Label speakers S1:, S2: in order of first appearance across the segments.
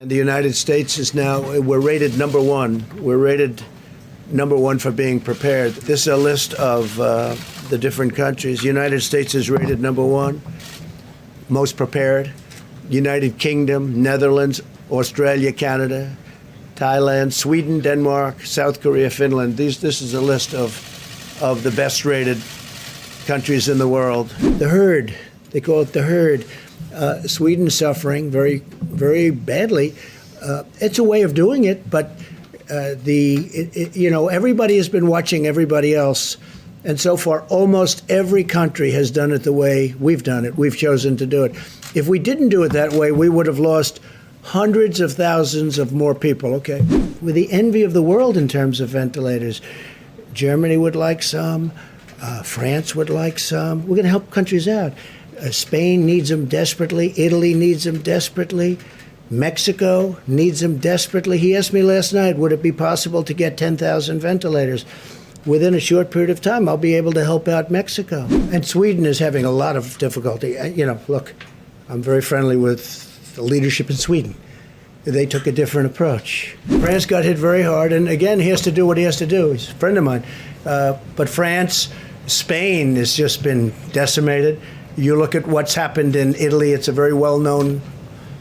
S1: And the United States is now, we're rated number one. We're rated number one for being prepared. This is a list of the different countries. United States is rated number one, most prepared. United Kingdom, Netherlands, Australia, Canada, Thailand, Sweden, Denmark, South Korea, Finland. This is a list of the best rated countries in the world. The herd, they call it the herd. Sweden's suffering very, very badly. It's a way of doing it, but everybody has been watching everybody else, and so far, almost every country has done it the way we've done it. We've chosen to do it. If we didn't do it that way, we would have lost hundreds of thousands of more people. Okay, we're the envy of the world in terms of ventilators. Germany would like some. France would like some. We're going to help countries out. Spain needs them desperately. Italy needs them desperately. Mexico needs them desperately. He asked me last night, would it be possible to get 10,000 ventilators? Within a short period of time, I'll be able to help out Mexico. And Sweden is having a lot of difficulty. Look, I'm very friendly with the leadership in Sweden. They took a different approach. France got hit very hard, and again, he has to do what he has to do. He's a friend of mine. But France, Spain has just been decimated. You look at what's happened in Italy, it's a very well-known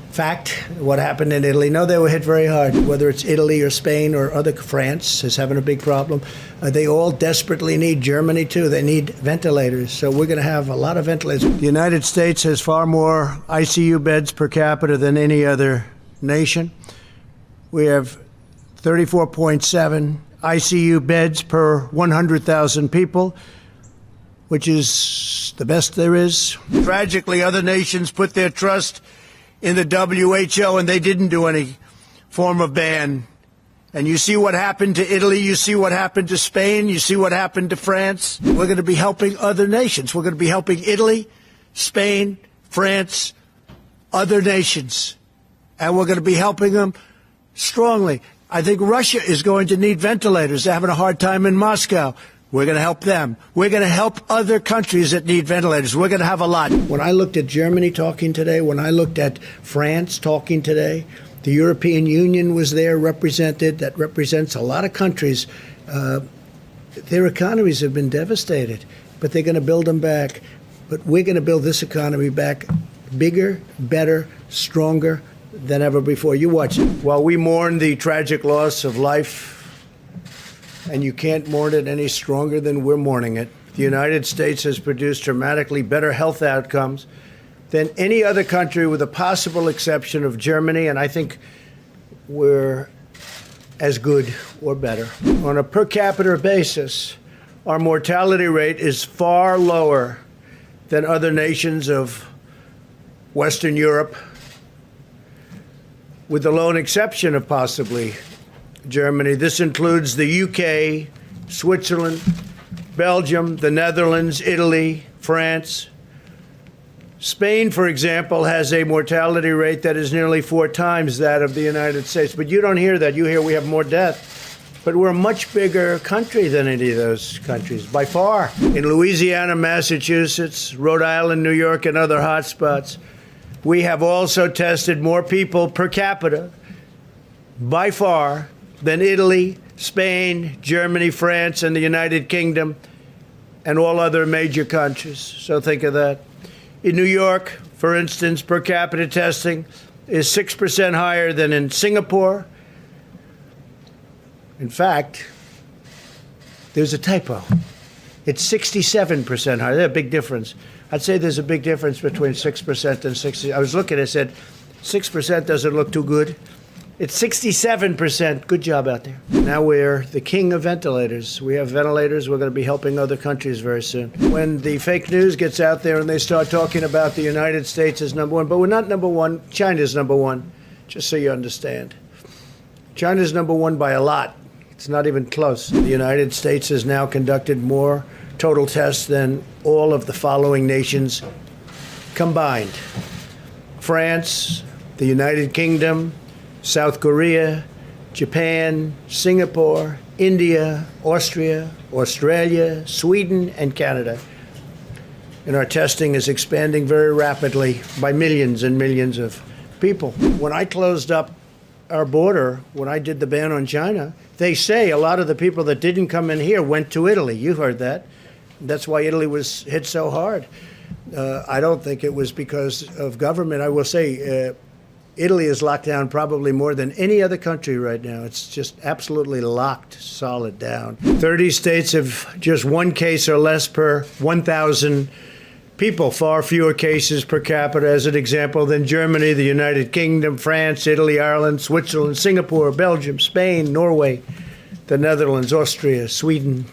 S1: fact, what happened in Italy. No, they were hit very hard, whether it's Italy or Spain or France is having a big problem. They all desperately need, Germany too, they need ventilators. So we're going to have a lot of ventilators. The United States has far more ICU beds per capita than any other nation. We have 34.7 ICU beds per 100,000 people, which is the best there is. Tragically, other nations put their trust in the WHO, and they didn't do any form of ban. And you see what happened to Italy, you see what happened to Spain, you see what happened to France. We're going to be helping other nations. We're going to be helping Italy, Spain, France, other nations. And we're going to be helping them strongly. I think Russia is going to need ventilators. They're having a hard time in Moscow. We're going to help them. We're going to help other countries that need ventilators. We're going to have a lot. When I looked at Germany talking today, when I looked at France talking today, the European Union was there represented. That represents a lot of countries. Their economies have been devastated, but they're going to build them back. But we're going to build this economy back bigger, better, stronger than ever before. You watch it. While we mourn the tragic loss of life, and you can't mourn it any stronger than we're mourning it, the United States has produced dramatically better health outcomes than any other country, with a possible exception of Germany, and I think we're as good or better. On a per capita basis, our mortality rate is far lower than other nations of Western Europe, with the lone exception of possibly Germany. This includes the UK, Switzerland, Belgium, the Netherlands, Italy, France. Spain, for example, has a mortality rate that is nearly 4 times that of the United States. But you don't hear that. You hear we have more death. But we're a much bigger country than any of those countries, by far. In Louisiana, Massachusetts, Rhode Island, New York, and other hotspots, we have also tested more people per capita, by far, than Italy, Spain, Germany, France, and the United Kingdom, and all other major countries. So think of that. In New York, for instance, per capita testing is 6% higher than in Singapore. In fact, there's a typo. It's 67% higher. There's a big difference. I'd say there's a big difference between 6% and 60%. I was looking, I said, 6% doesn't look too good. It's 67%. Good job out there. Now we're the king of ventilators. We have ventilators. We're going to be helping other countries very soon. When the fake news gets out there and they start talking about the United States as number one, but we're not number one. China's number one, just so you understand. China's number one by a lot. It's not even close. The United States has now conducted more total tests than all of the following nations combined: France, the United Kingdom, South Korea, Japan, Singapore, India, Austria, Australia, Sweden, and Canada. And our testing is expanding very rapidly by millions and millions of people. When I closed up our border, when I did the ban on China, they say a lot of the people that didn't come in here went to Italy. You heard that. That's why Italy was hit so hard. I don't think it was because of government. I will say Italy is locked down probably more than any other country right now. It's just absolutely locked solid down. 30 states have just one case or less per 1,000 people, far fewer cases per capita, as an example, than Germany, the United Kingdom, France, Italy, Ireland, Switzerland, Singapore, Belgium, Spain, Norway, the Netherlands, Austria, Sweden.